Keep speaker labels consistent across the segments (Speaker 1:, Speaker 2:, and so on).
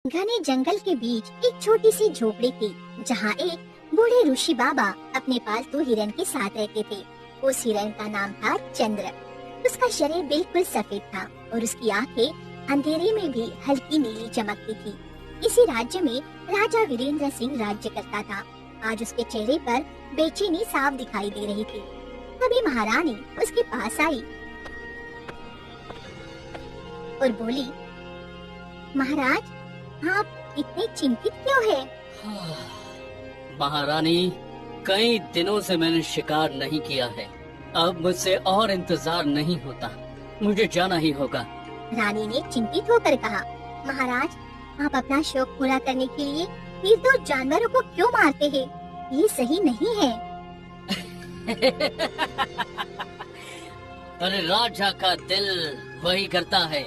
Speaker 1: घने जंगल के बीच एक छोटी सी झोपड़ी थी, जहाँ एक बूढ़े ऋषि बाबा अपने पालतू हिरन के साथ रहते थे। उस हिरन का नाम था चंद्र। उसका शरीर बिल्कुल सफेद था और उसकी आंखें अंधेरे में भी हल्की नीली चमकती थी। इसी राज्य में राजा वीरेंद्र सिंह राज्य करता था। आज उसके चेहरे पर बेचैनी साफ दिखाई दे रही थी। तभी महारानी उसके पास आई और बोली, महाराज, आप इतने चिंतित क्यों हैं?
Speaker 2: महारानी, कई दिनों से मैंने शिकार नहीं किया है। अब मुझसे और इंतजार नहीं होता, मुझे जाना ही होगा।
Speaker 1: रानी ने चिंतित होकर कहा, महाराज, आप अपना शौक पूरा करने के लिए निर्दोष जानवरों को क्यों मारते हैं? ये सही नहीं है।
Speaker 2: पर राजा का दिल वही करता है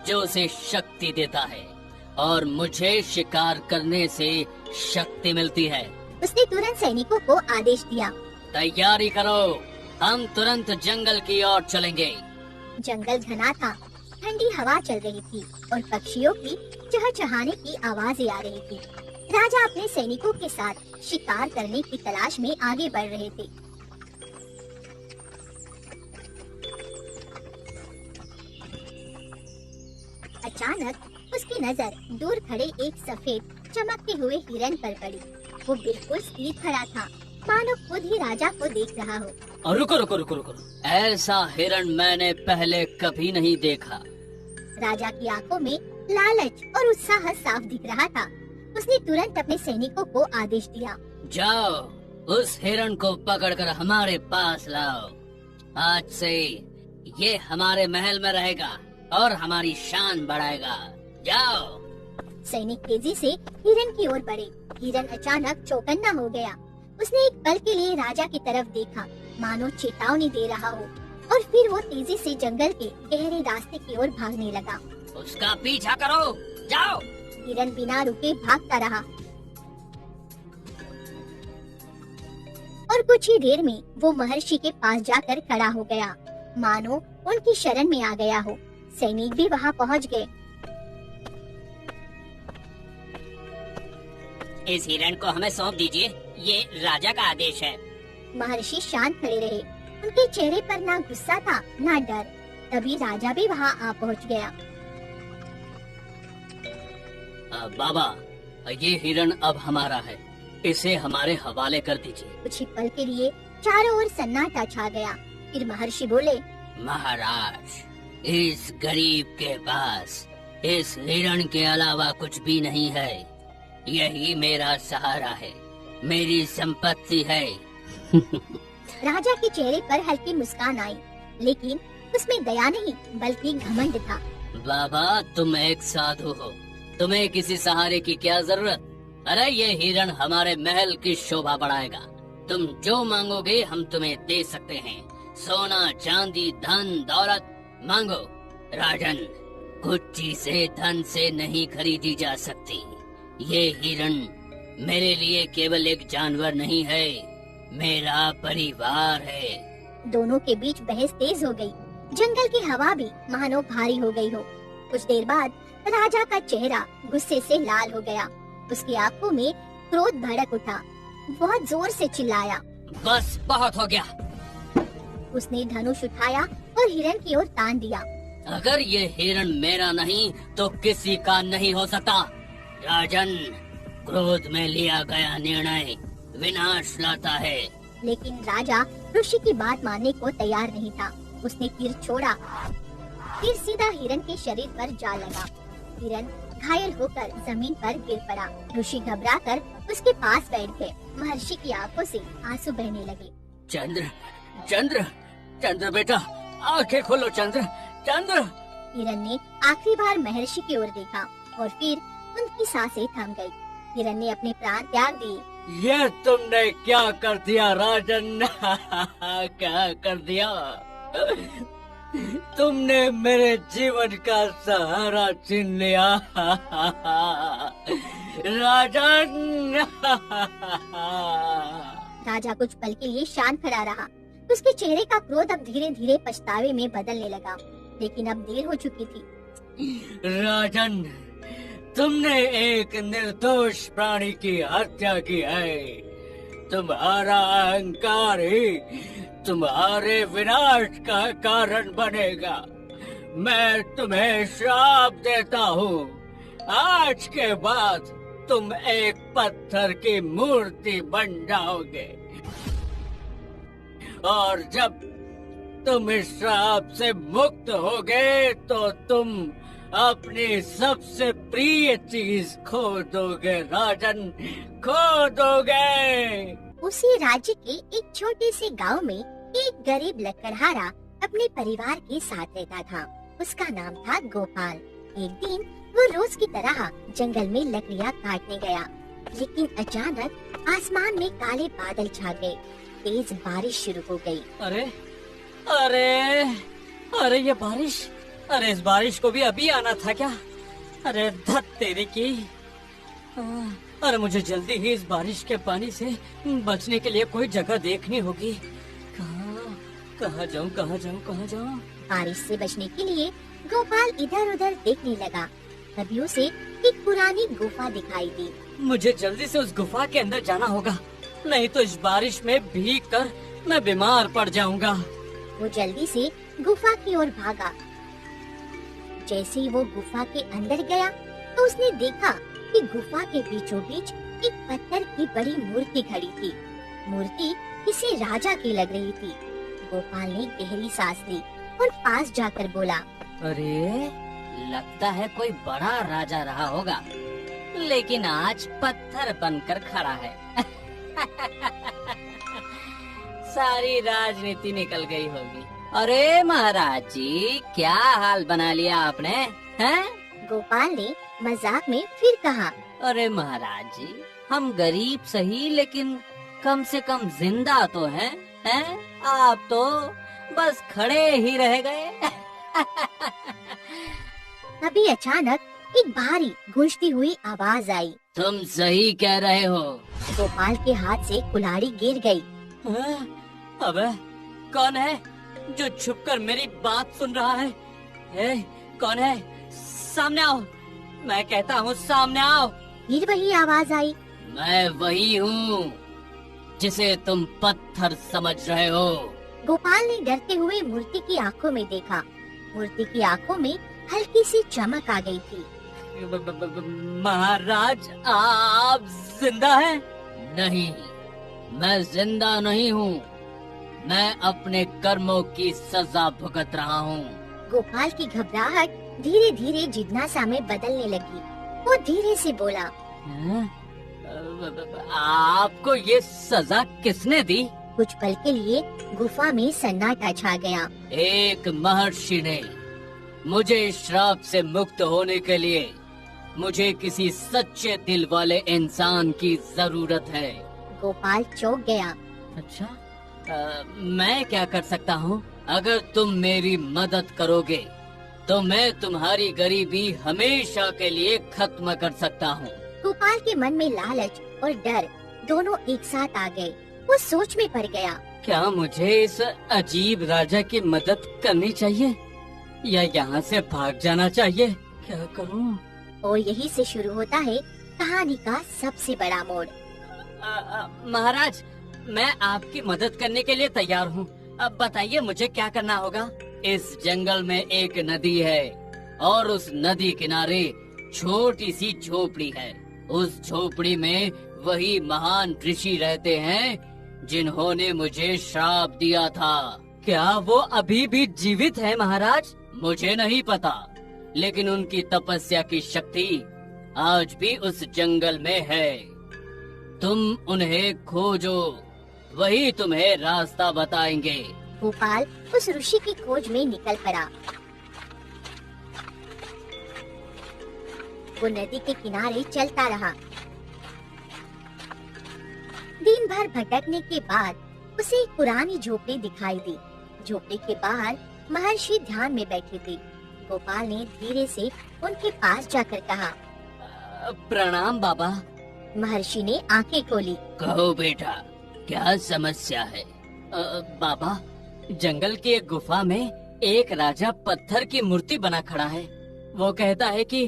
Speaker 2: जो उसे शक्ति देता है, और मुझे शिकार करने से शक्ति मिलती है।
Speaker 1: उसने तुरंत सैनिकों को आदेश दिया,
Speaker 2: तैयारी करो, हम तुरंत जंगल की ओर चलेंगे।
Speaker 1: जंगल घना था, ठंडी हवा चल रही थी और पक्षियों की चहचहाने की आवाजें आ रही थी। राजा अपने सैनिकों के साथ शिकार करने की तलाश में आगे बढ़ रहे थे। अचानक उसकी नजर दूर खड़े एक सफेद चमकते हुए हिरन पर पड़ी। वो बिल्कुल स्थिर खड़ा था, मानो खुद ही राजा को देख रहा हो।
Speaker 2: और रुको रुको रुको रुको, ऐसा हिरन मैंने पहले कभी नहीं देखा।
Speaker 1: राजा की आंखों में लालच और उत्साह साफ दिख रहा था। उसने तुरंत अपने सैनिकों को आदेश दिया,
Speaker 2: जाओ, उस हिरन को पकड़कर हमारे पास लाओ। आज से ये हमारे महल में रहेगा और हमारी शान बढ़ाएगा। जाओ।
Speaker 1: सैनिक तेजी से हिरन की ओर बढ़े। हिरन अचानक चौकन्ना हो गया। उसने एक पल के लिए राजा की तरफ देखा, मानो चेतावनी दे रहा हो, और फिर वो तेजी से जंगल के गहरे रास्ते की ओर भागने लगा।
Speaker 2: उसका पीछा करो, जाओ।
Speaker 1: हिरन बिना रुके भागता रहा और कुछ ही देर में वो महर्षि के पास जाकर खड़ा हो गया, मानो उनकी शरण में आ गया हो। सैनिक भी वहाँ पहुँच गए।
Speaker 2: इस हिरण को हमें सौंप दीजिए, ये राजा का आदेश है।
Speaker 1: महर्षि शांत खड़े रहे। उनके चेहरे पर ना गुस्सा था ना डर। तभी राजा भी वहाँ आ पहुँच गया।
Speaker 2: बाबा, ये हिरण अब हमारा है, इसे हमारे हवाले कर दीजिए।
Speaker 1: कुछ ही पल के लिए चारों ओर सन्नाटा छा गया। फिर महर्षि बोले,
Speaker 2: महाराज, इस गरीब के पास इस हिरण के अलावा कुछ भी नहीं है। यही मेरा सहारा है, मेरी संपत्ति है।
Speaker 1: राजा के चेहरे पर हल्की मुस्कान आई, लेकिन उसमें दया नहीं बल्कि घमंड था।
Speaker 2: बाबा, तुम एक साधु हो, तुम्हें किसी सहारे की क्या जरूरत? अरे ये हिरण हमारे महल की शोभा बढ़ाएगा। तुम जो मांगोगे हम तुम्हें दे सकते हैं। सोना, चांदी, धन दौलत मांगो। राजन, कुछ चीजें धन से नहीं खरीदी जा सकती। ये हिरण मेरे लिए केवल एक जानवर नहीं है, मेरा परिवार है।
Speaker 1: दोनों के बीच बहस तेज हो गई। जंगल की हवा भी मानो भारी हो गई हो। कुछ देर बाद राजा का चेहरा गुस्से से लाल हो गया। उसकी आंखों में क्रोध भड़क उठा। बहुत जोर से चिल्लाया,
Speaker 2: बस बहुत हो गया।
Speaker 1: उसने धनुष उठाया और हिरण की ओर तान दिया।
Speaker 2: अगर ये हिरण मेरा नहीं तो किसी का नहीं हो सकता। राजन, क्रोध में लिया गया निर्णय विनाश लाता है।
Speaker 1: लेकिन राजा ऋषि की बात मानने को तैयार नहीं था। उसने तीर छोड़ा, तीर सीधा हिरण के शरीर पर जा लगा। हिरण घायल होकर जमीन पर गिर पड़ा। ऋषि घबराकर उसके पास बैठ गए। महर्षि की आंखों से आंसू बहने लगे।
Speaker 2: चंद्र, चंद्र, चंद्र बेटा, आंखें खोलो। चंद्र, चंद्र।
Speaker 1: हिरण ने आखिरी बार महर्षि की ओर देखा और फिर उनकी सांसें थम गई। हिरण ने अपने प्राण त्याग दिए।
Speaker 2: ये तुमने क्या कर दिया राजन? क्या कर दिया? तुमने मेरे जीवन का सहारा छीन लिया। राजन।
Speaker 1: राजा कुछ पल के लिए शांत खड़ा रहा। उसके चेहरे का क्रोध अब धीरे धीरे पछतावे में बदलने लगा, लेकिन अब देर हो चुकी थी।
Speaker 2: राजन, तुमने एक निर्दोष प्राणी की हत्या की है। तुम्हारा अहंकार ही तुम्हारे विनाश का कारण बनेगा। मैं तुम्हें श्राप देता हूँ। आज के बाद तुम एक पत्थर की मूर्ति बन जाओगे, और जब तुम इस श्राप से मुक्त होगे तो तुम अपनी सबसे प्रिय चीज खो दोगे राजन, खो दोगे।
Speaker 1: उसी राज्य के एक छोटे से गांव में एक गरीब लकड़हारा अपने परिवार के साथ रहता था। उसका नाम था गोपाल। एक दिन वो रोज की तरह जंगल में लकड़ियाँ काटने गया, लेकिन अचानक आसमान में काले बादल छा गए। तेज बारिश शुरू हो गई।
Speaker 3: अरे अरे अरे ये बारिश, अरे इस बारिश को भी अभी आना था क्या? अरे धत तेरी की। अरे मुझे जल्दी ही इस बारिश के पानी से बचने के लिए कोई जगह देखनी होगी। कहाँ जाऊँ, कहाँ जाऊँ, कहाँ जाऊँ?
Speaker 1: बारिश से बचने के लिए गोपाल इधर उधर देखने लगा। तभी उसे एक पुरानी गुफा दिखाई दी।
Speaker 3: मुझे जल्दी से उस गुफा के अंदर जाना होगा, नहीं तो इस बारिश में भीग कर मैं बीमार पड़ जाऊंगा।
Speaker 1: वो जल्दी से गुफा की ओर भागा। जैसे ही वो गुफा के अंदर गया तो उसने देखा कि गुफा के बीचों बीच एक पत्थर की बड़ी मूर्ति खड़ी थी। मूर्ति किसी राजा की लग रही थी। गोपाल ने गहरी सांस ली और पास जाकर बोला,
Speaker 2: अरे लगता है कोई बड़ा राजा रहा होगा, लेकिन आज पत्थर बनकर खड़ा है। सारी राजनीति निकल गई होगी। अरे महाराज जी, क्या हाल बना लिया आपने, हैं?
Speaker 1: गोपाल ने मजाक में फिर कहा,
Speaker 2: अरे महाराज जी, हम गरीब सही लेकिन कम से कम जिंदा तो हैं, हैं? आप तो बस खड़े ही रह गए।
Speaker 1: तभी अचानक एक भारी गूंजती हुई आवाज आई।
Speaker 2: तुम सही कह रहे हो।
Speaker 1: गोपाल के हाथ से कुल्हाड़ी गिर गई।
Speaker 3: अबे कौन है जो छुपकर मेरी बात सुन रहा है? कौन है? सामने आओ, मैं कहता हूँ सामने आओ।
Speaker 1: फिर वही आवाज आई,
Speaker 2: मैं वही हूँ जिसे तुम पत्थर समझ रहे हो।
Speaker 1: गोपाल ने डरते हुए मूर्ति की आंखों में देखा। मूर्ति की आंखों में हल्की सी चमक आ गई थी।
Speaker 3: महाराज, आप जिंदा हैं?
Speaker 2: नहीं, मैं जिंदा नहीं हूँ। मैं अपने कर्मों की सजा भुगत रहा हूँ।
Speaker 1: गोपाल की घबराहट धीरे धीरे जिज्ञासा में बदलने लगी। वो धीरे से बोला,
Speaker 3: आपको ये सजा किसने दी?
Speaker 1: कुछ पल के लिए गुफा में सन्नाटा छा गया।
Speaker 2: एक महर्षि ने मुझे श्राप से मुक्त होने के लिए मुझे किसी सच्चे दिल वाले इंसान की जरूरत है।
Speaker 1: गोपाल चौंक गया।
Speaker 2: अच्छा, मैं क्या कर सकता हूँ? अगर तुम मेरी मदद करोगे तो मैं तुम्हारी गरीबी हमेशा के लिए खत्म कर सकता हूँ।
Speaker 1: गोपाल के मन में लालच और डर दोनों एक साथ आ गए। वो सोच में पड़ गया।
Speaker 3: क्या मुझे इस अजीब राजा की मदद करनी चाहिए या यहाँ से भाग जाना चाहिए? क्या करूँ?
Speaker 1: और यही से शुरू होता है कहानी का सबसे बड़ा मोड़।
Speaker 3: महाराज, मैं आपकी मदद करने के लिए तैयार हूँ। अब बताइए मुझे क्या करना होगा?
Speaker 2: इस जंगल में एक नदी है और उस नदी किनारे छोटी सी झोपड़ी है। उस झोपड़ी में वही महान ऋषि रहते हैं जिन्होंने मुझे श्राप दिया था।
Speaker 3: क्या वो अभी भी जीवित है महाराज?
Speaker 2: मुझे नहीं पता, लेकिन उनकी तपस्या की शक्ति आज भी उस जंगल में है। तुम उन्हें खोजो, वही तुम्हें रास्ता बताएंगे।
Speaker 1: गोपाल उस ऋषि की खोज में निकल पड़ा। वो नदी के किनारे चलता रहा। दिन भर भटकने के बाद उसे एक पुरानी झोपड़ी दिखाई दी। झोपड़ी के बाहर महर्षि ध्यान में बैठे थे। गोपाल ने धीरे से उनके पास जाकर कहा,
Speaker 3: प्रणाम बाबा।
Speaker 1: महर्षि ने आंखें खोली।
Speaker 2: कहो बेटा, क्या समस्या है?
Speaker 3: बाबा, जंगल की एक गुफा में एक राजा पत्थर की मूर्ति बना खड़ा है। वो कहता है कि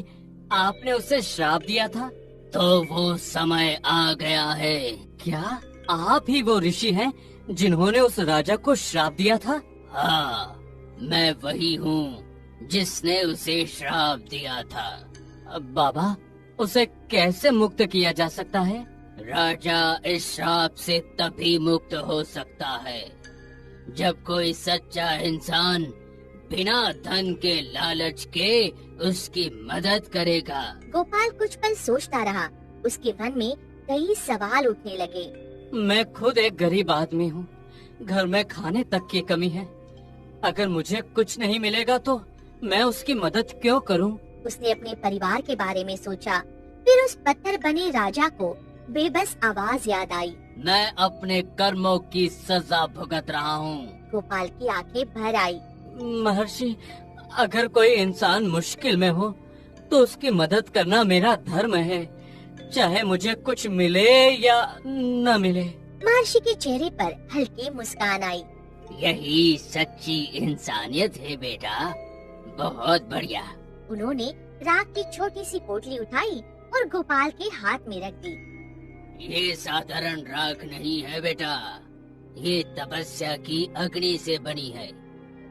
Speaker 3: आपने उसे श्राप दिया था?
Speaker 2: तो वो समय आ गया है।
Speaker 3: क्या आप ही वो ऋषि हैं जिन्होंने उस राजा को श्राप दिया था?
Speaker 2: हाँ, मैं वही हूँ जिसने उसे श्राप दिया था।
Speaker 3: अब बाबा, उसे कैसे मुक्त किया जा सकता है?
Speaker 2: राजा इस श्राप से तभी मुक्त हो सकता है जब कोई सच्चा इंसान बिना धन के लालच के उसकी मदद करेगा।
Speaker 1: गोपाल कुछ पल सोचता रहा। उसके मन में कई सवाल उठने लगे।
Speaker 3: मैं खुद एक गरीब आदमी हूँ, घर में खाने तक की कमी है। अगर मुझे कुछ नहीं मिलेगा तो मैं उसकी मदद क्यों करूँ?
Speaker 1: उसने अपने परिवार के बारे में सोचा। फिर उस पत्थर बने राजा को बेबस आवाज याद आई।
Speaker 2: मैं अपने कर्मों की सजा भुगत रहा हूँ।
Speaker 1: गोपाल की आंखें भर आई।
Speaker 3: महर्षि, अगर कोई इंसान मुश्किल में हो तो उसकी मदद करना मेरा धर्म है, चाहे मुझे कुछ मिले या न मिले।
Speaker 1: महर्षि के चेहरे पर हल्की मुस्कान आई।
Speaker 2: यही सच्ची इंसानियत है बेटा, बहुत बढ़िया।
Speaker 1: उन्होंने राख की छोटी सी पोटली उठाई और गोपाल के हाथ में रख दी।
Speaker 2: ये साधारण राख नहीं है बेटा, ये तपस्या की अग्नि से बनी है।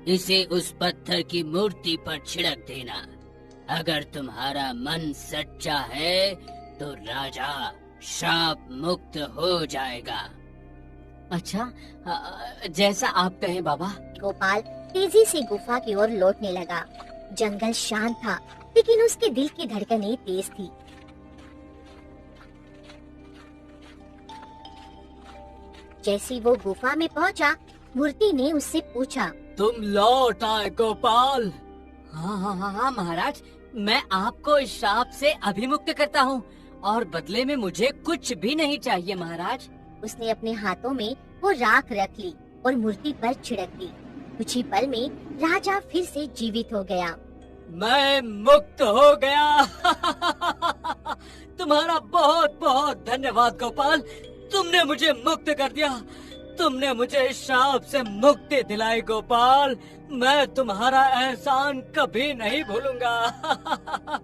Speaker 2: इसे उस पत्थर की मूर्ति पर छिड़क देना। अगर तुम्हारा मन सच्चा है तो राजा श्राप मुक्त हो जाएगा।
Speaker 3: अच्छा, जैसा आप कहें बाबा।
Speaker 1: गोपाल तेजी से गुफा की ओर लौटने लगा। जंगल शांत था, लेकिन उसके दिल की धड़कनें तेज थी। जैसे वो गुफा में पहुंचा, मूर्ति ने उससे पूछा,
Speaker 3: तुम लौट आए गोपाल? हाँ महाराज, मैं आपको इस श्राप से अभिमुक्त करता हूँ और बदले में मुझे कुछ भी नहीं चाहिए महाराज।
Speaker 1: उसने अपने हाथों में वो राख रख ली और मूर्ति पर छिड़क दी। कुछ ही पल में राजा फिर से जीवित हो गया।
Speaker 3: मैं मुक्त हो गया। तुम्हारा बहुत बहुत धन्यवाद गोपाल, तुमने मुझे मुक्त कर दिया। तुमने मुझे इस श्राप से मुक्ति दिलाई गोपाल। मैं तुम्हारा एहसान कभी नहीं भूलूंगा।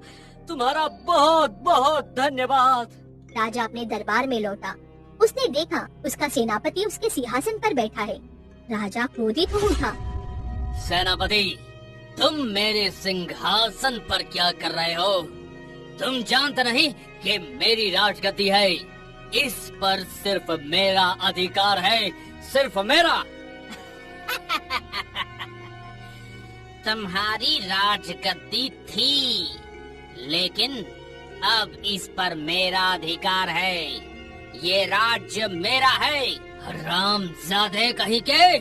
Speaker 3: तुम्हारा बहुत बहुत धन्यवाद।
Speaker 1: राजा अपने दरबार में लौटा। उसने देखा उसका सेनापति उसके सिंहासन पर बैठा है। राजा क्रोधित हो उठा।
Speaker 2: सेनापति, तुम मेरे सिंहासन पर क्या कर रहे हो? तुम जानते नहीं कि मेरी राजगद्दी है, इस पर सिर्फ मेरा अधिकार है, सिर्फ मेरा। तुम्हारी राजगद्दी थी, लेकिन अब इस पर मेरा अधिकार है। ये राज्य मेरा है। हरामजादे कहीं के,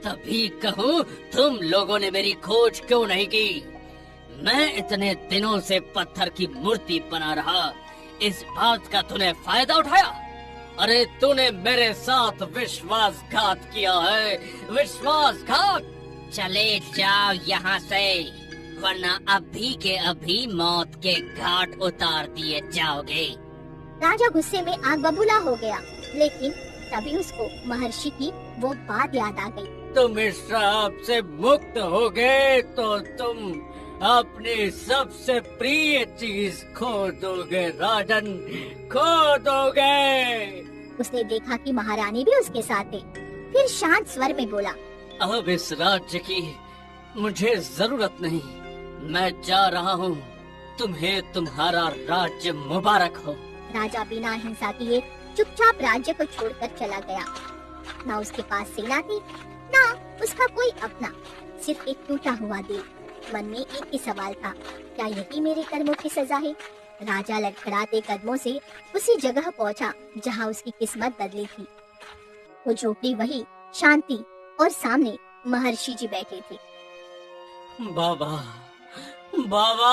Speaker 2: तभी कहूँ तुम लोगों ने मेरी खोज क्यों नहीं की? मैं इतने दिनों से पत्थर की मूर्ति बना रहा, इस बात का तूने फायदा उठाया? अरे तूने मेरे साथ विश्वासघात किया है, विश्वासघात। चले जाओ यहाँ से, वरना अभी के अभी मौत के घाट उतार दिए जाओगे।
Speaker 1: राजा गुस्से में आग बबूला हो गया, लेकिन तभी उसको महर्षि की वो बात याद आ गई।
Speaker 3: तुम इस श्राप से मुक्त हो गए तो तुम अपनी सबसे प्रिय चीज खो दोगे राजन, खो दोगे।
Speaker 1: उसने देखा कि महारानी भी उसके साथ है। फिर शांत स्वर में बोला,
Speaker 3: अब इस राज्य की मुझे जरूरत नहीं, मैं जा रहा हूँ। तुम्हें तुम्हारा राज्य मुबारक हो।
Speaker 1: राजा बिना हिंसा किए चुपचाप राज्य को छोड़कर चला गया। ना उसके पास सेना थी, ना उसका कोई अपना, सिर्फ एक टूटा हुआ दिल। मन में एक ही सवाल था, क्या यही मेरे कर्मों की सजा है? राजा लड़खड़ाते कदमों से उसी जगह पहुंचा जहां उसकी किस्मत बदली थी। वो झोपड़ी वही शांति, और सामने महर्षि जी बैठे थे।
Speaker 3: बाबा, बाबा,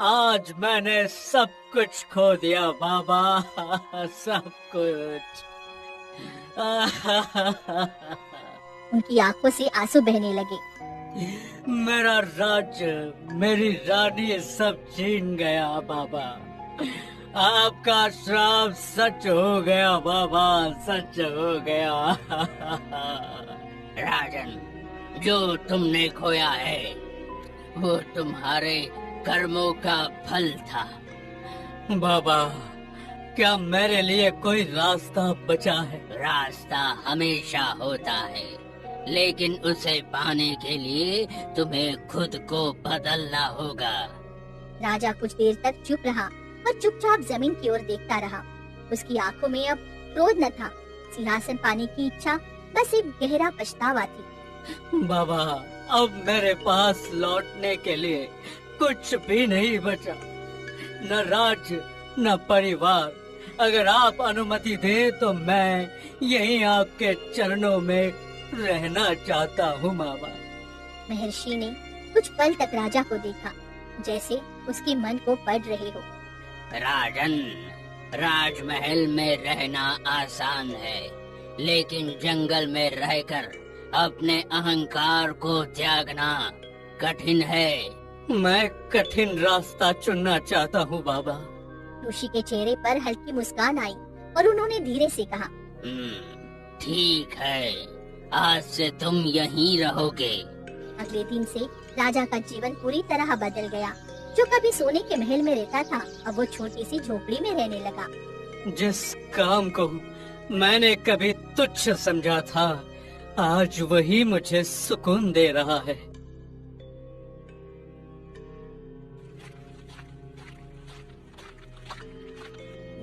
Speaker 3: आज मैंने सब कुछ खो दिया बाबा, सब कुछ।
Speaker 1: उनकी आंखों से आंसू बहने लगे।
Speaker 3: मेरा राज्य, मेरी रानी सब छीन गया बाबा। आपका श्राप सच हो गया बाबा, सच हो गया।
Speaker 2: राजन, जो तुमने खोया है वो तुम्हारे कर्मों का फल था।
Speaker 3: बाबा, क्या मेरे लिए कोई रास्ता बचा है?
Speaker 2: रास्ता हमेशा होता है, लेकिन उसे पाने के लिए तुम्हें खुद को बदलना होगा।
Speaker 1: राजा कुछ देर तक चुप रहा और चुपचाप जमीन की ओर देखता रहा। उसकी आंखों में अब क्रोध न था, सिंहासन पाने की इच्छा, बस एक गहरा पछतावा थी।
Speaker 3: बाबा, अब मेरे पास लौटने के लिए कुछ भी नहीं बचा, न राज्य न परिवार। अगर आप अनुमति दें तो मैं यहीं आपके चरणों में रहना चाहता हूँ बाबा।
Speaker 1: महर्षि ने कुछ पल तक राजा को देखा, जैसे उसके मन को पढ़ रहे हो।
Speaker 2: राजन, राजमहल में रहना आसान है, लेकिन जंगल में रहकर अपने अहंकार को त्यागना कठिन है।
Speaker 3: मैं कठिन रास्ता चुनना चाहता हूँ बाबा।
Speaker 1: ऋषि के चेहरे पर हल्की मुस्कान आई और उन्होंने धीरे से कहा,
Speaker 2: ठीक है, आज से तुम यहीं रहोगे।
Speaker 1: अगले दिन से राजा का जीवन पूरी तरह बदल गया। जो कभी सोने के महल में रहता था, अब वो छोटी सी झोपड़ी में रहने लगा।
Speaker 3: जिस काम को मैंने कभी तुच्छ समझा था, आज वही मुझे सुकून दे रहा है।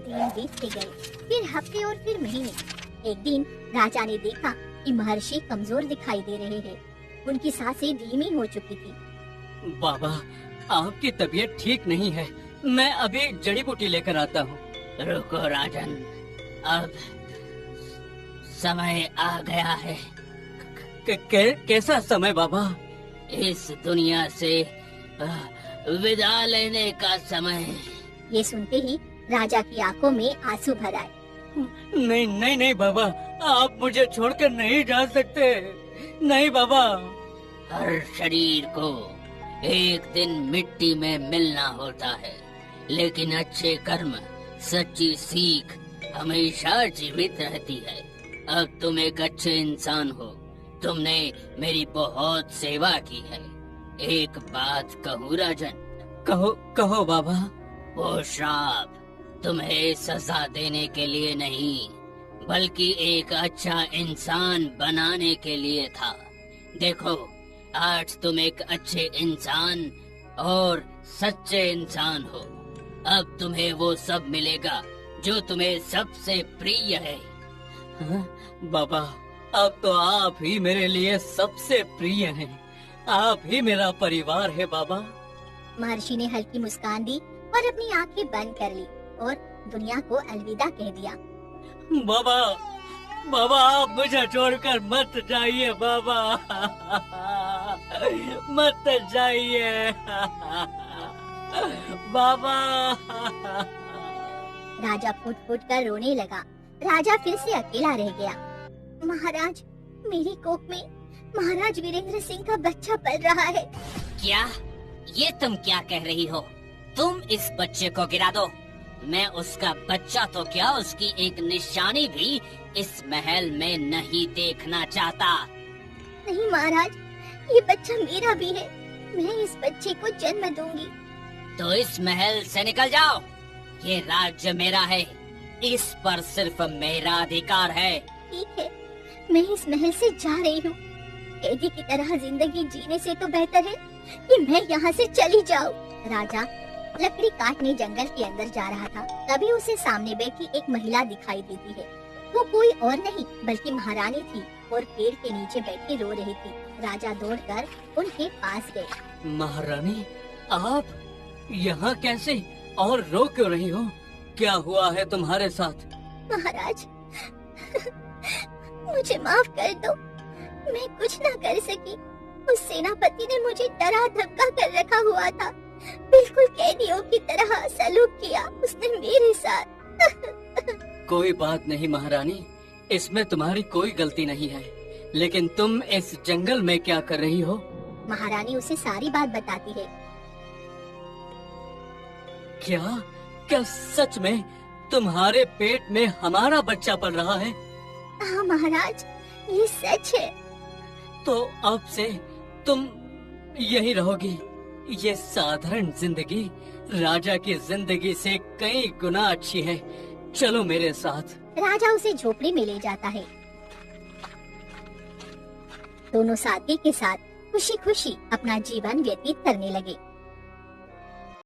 Speaker 1: दिन बीतते गए, फिर हफ्ते और फिर महीने। एक दिन राजा ने देखा कि महर्षि कमजोर दिखाई दे रहे हैं। उनकी सांसें धीमी हो चुकी थी।
Speaker 3: बाबा, आपकी तबीयत ठीक नहीं है, मैं अभी जड़ी बूटी लेकर आता हूँ।
Speaker 2: रुको राजन, अब समय आ गया है।
Speaker 3: कैसा समय बाबा?
Speaker 2: इस दुनिया से विदा लेने का समय।
Speaker 1: ये सुनते ही राजा की आंखों में आंसू भर आए।
Speaker 3: नहीं नहीं नहीं बाबा, आप मुझे छोड़कर नहीं जा सकते। नहीं बाबा।
Speaker 2: हर शरीर को एक दिन मिट्टी में मिलना होता है, लेकिन अच्छे कर्म, सच्ची सीख हमेशा जीवित रहती है। अब तुम एक अच्छे इंसान हो, तुमने मेरी बहुत सेवा की है। एक बात कहूँ राजन?
Speaker 3: कहो कहो बाबा।
Speaker 2: वो श्राप तुम्हें सजा देने के लिए नहीं, बल्कि एक अच्छा इंसान बनाने के लिए था। देखो, आज तुम एक अच्छे इंसान और सच्चे इंसान हो। अब तुम्हें वो सब मिलेगा जो तुम्हें सबसे प्रिय है।
Speaker 3: हाँ? बाबा, अब तो आप ही मेरे लिए सबसे प्रिय हैं। आप ही मेरा परिवार है बाबा।
Speaker 1: महर्षि ने हल्की मुस्कान दी और अपनी आंखें बंद कर ली और दुनिया को अलविदा कह दिया।
Speaker 3: बाबा, बाबा, आप मुझे छोड़कर मत जाइए बाबा। मत जाइए बाबा।
Speaker 1: राजा फूट फूट कर रोने लगा। राजा फिर से अकेला रह गया। महाराज, मेरी कोख में महाराज वीरेंद्र सिंह का बच्चा पल रहा है।
Speaker 2: क्या? ये तुम क्या कह रही हो? तुम इस बच्चे को गिरा दो। मैं उसका बच्चा तो क्या, उसकी एक निशानी भी इस महल में नहीं देखना चाहता।
Speaker 1: नहीं महाराज, ये बच्चा मेरा भी है। मैं इस बच्चे को जन्म दूंगी।
Speaker 2: तो इस महल से निकल जाओ। ये राज्य मेरा है, इस पर सिर्फ मेरा अधिकार है।
Speaker 1: ठीक है, मैं इस महल से जा रही हूँ। कैदी की तरह जिंदगी जीने से तो बेहतर है कि मैं यहाँ से चली जाऊँ। राजा लकड़ी काटने जंगल के अंदर जा रहा था, तभी उसे सामने बैठी एक महिला दिखाई देती है। वो कोई और नहीं बल्कि महारानी थी और पेड़ के नीचे बैठी रो रही थी। राजा दौड़कर उनके पास गए।
Speaker 3: महारानी, आप यहाँ कैसे और रो क्यों रही हो? क्या हुआ है तुम्हारे साथ?
Speaker 1: महाराज, मुझे माफ कर दो, मैं कुछ न कर सकी। उस सेनापति ने मुझे डरा धमका कर रखा हुआ था, बिल्कुल कैदियों की तरह सलूक किया उसने मेरे साथ।
Speaker 3: कोई बात नहीं महारानी, इसमें तुम्हारी कोई गलती नहीं है। लेकिन तुम इस जंगल में क्या कर रही हो?
Speaker 1: महारानी उसे सारी बात बताती है।
Speaker 3: क्या क्या सच में तुम्हारे पेट में हमारा बच्चा पल रहा है?
Speaker 1: हाँ महाराज, ये सच है।
Speaker 3: तो अब से तुम यहीं रहोगी? ये साधारण जिंदगी राजा की जिंदगी से कई गुना अच्छी है। चलो मेरे साथ।
Speaker 1: राजा उसे झोपड़ी में ले जाता है। दोनों साथी के साथ खुशी खुशी अपना जीवन व्यतीत करने लगे।